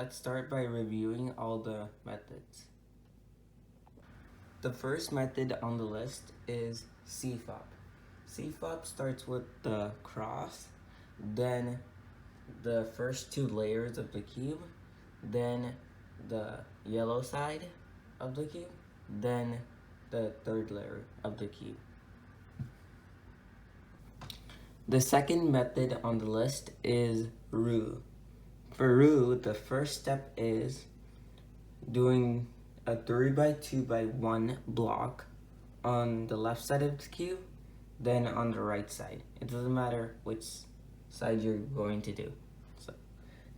Let's start by reviewing all the methods. The first method on the list is CFOP. CFOP starts with the cross, then the first two layers of the cube, then the yellow side of the cube, then the third layer of the cube. The second method on the list is roux. For roux, the first step is doing a 3x2x1 block on the left side of the cube, then on the right side. It doesn't matter which side you're going to do.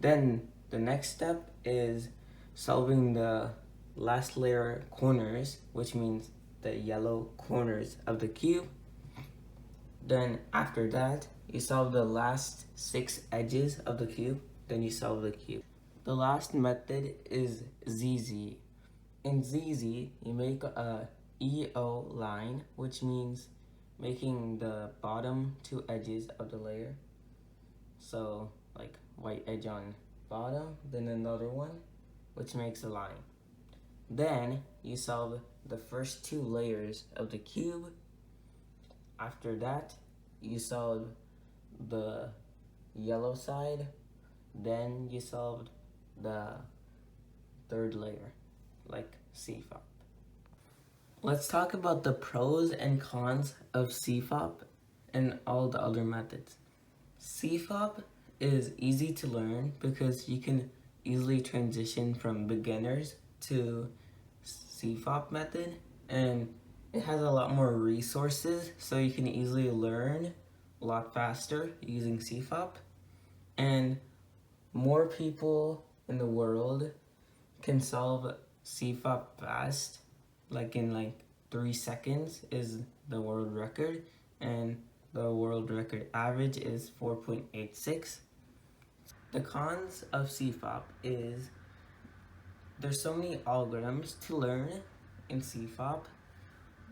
Then the next step is solving the last layer corners, which means the yellow corners of the cube. Then after that, you solve the last 6 edges of the cube, then you solve the cube. The last method is ZZ. In ZZ, you make a EO line, which means making the bottom 2 edges of the layer. So like white edge on bottom, then another one, which makes a line. Then you solve the first 2 layers of the cube. After that, you solve the yellow side, then you solved the third layer, like CFOP. Let's talk about the pros and cons of CFOP and all the other methods. CFOP is easy to learn because you can easily transition from beginners to CFOP method, and it has a lot more resources, so you can easily learn a lot faster using CFOP, and more people in the world can solve CFOP fast, like in 3 seconds is the world record, and the world record average is 4.86. The cons of CFOP is there's so many algorithms to learn in CFOP,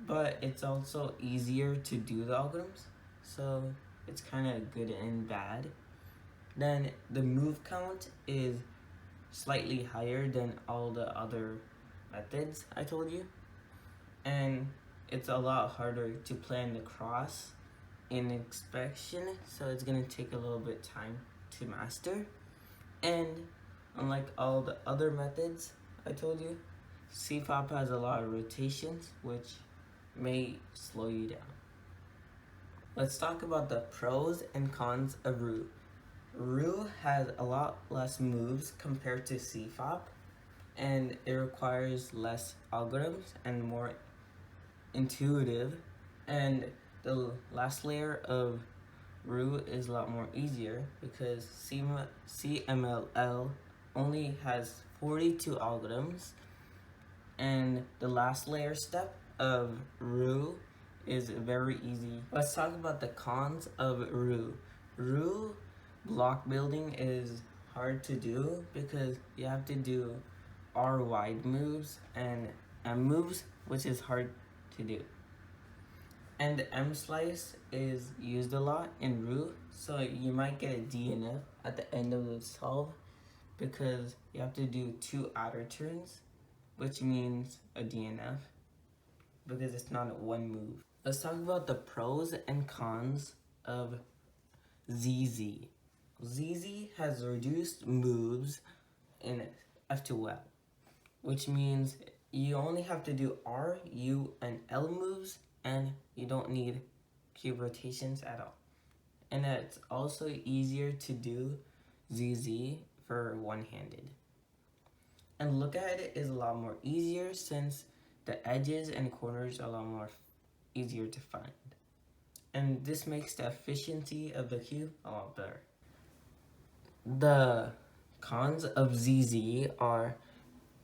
but it's also easier to do the algorithms, so it's kind of good and bad. Then the move count is slightly higher than all the other methods I told you, and it's a lot harder to plan the cross in inspection, so it's gonna take a little bit time to master. And unlike all the other methods I told you, CFOP has a lot of rotations, which may slow you down. Let's talk about the pros and cons of roux. Roux has a lot less moves compared to CFOP, and it requires less algorithms and more intuitive, and the last layer of roux is a lot more easier because CMLL only has 42 algorithms, and the last layer step of roux is very easy. Let's talk about the cons of roux. Roux block building is hard to do because you have to do R wide moves and M moves, which is hard to do. And M slice is used a lot in roux, so you might get a DNF at the end of the solve because you have to do 2 outer turns, which means a DNF because it's not one move. Let's talk about the pros and cons of ZZ. ZZ has reduced moves in F2L, which means you only have to do R, U, and L moves, and you don't need cube rotations at all. And it's also easier to do ZZ for one-handed. And look at it is a lot more easier since the edges and corners are a lot more easier to find. And this makes the efficiency of the cube a lot better. The cons of ZZ are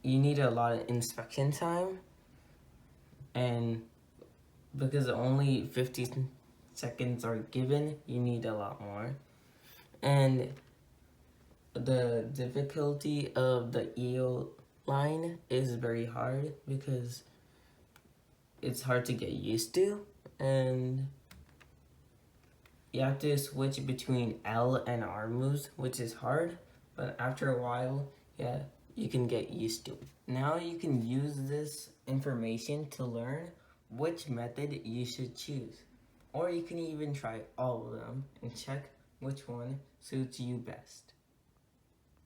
you need a lot of inspection time, and because only 50 seconds are given, you need a lot more. And the difficulty of the EO line is very hard because it's hard to get used to, and you have to switch between L and R moves, which is hard, but after a while Yeah, you can get used to it. Now you can use this information to learn which method you should choose. Or you can even try all of them and check which one suits you best.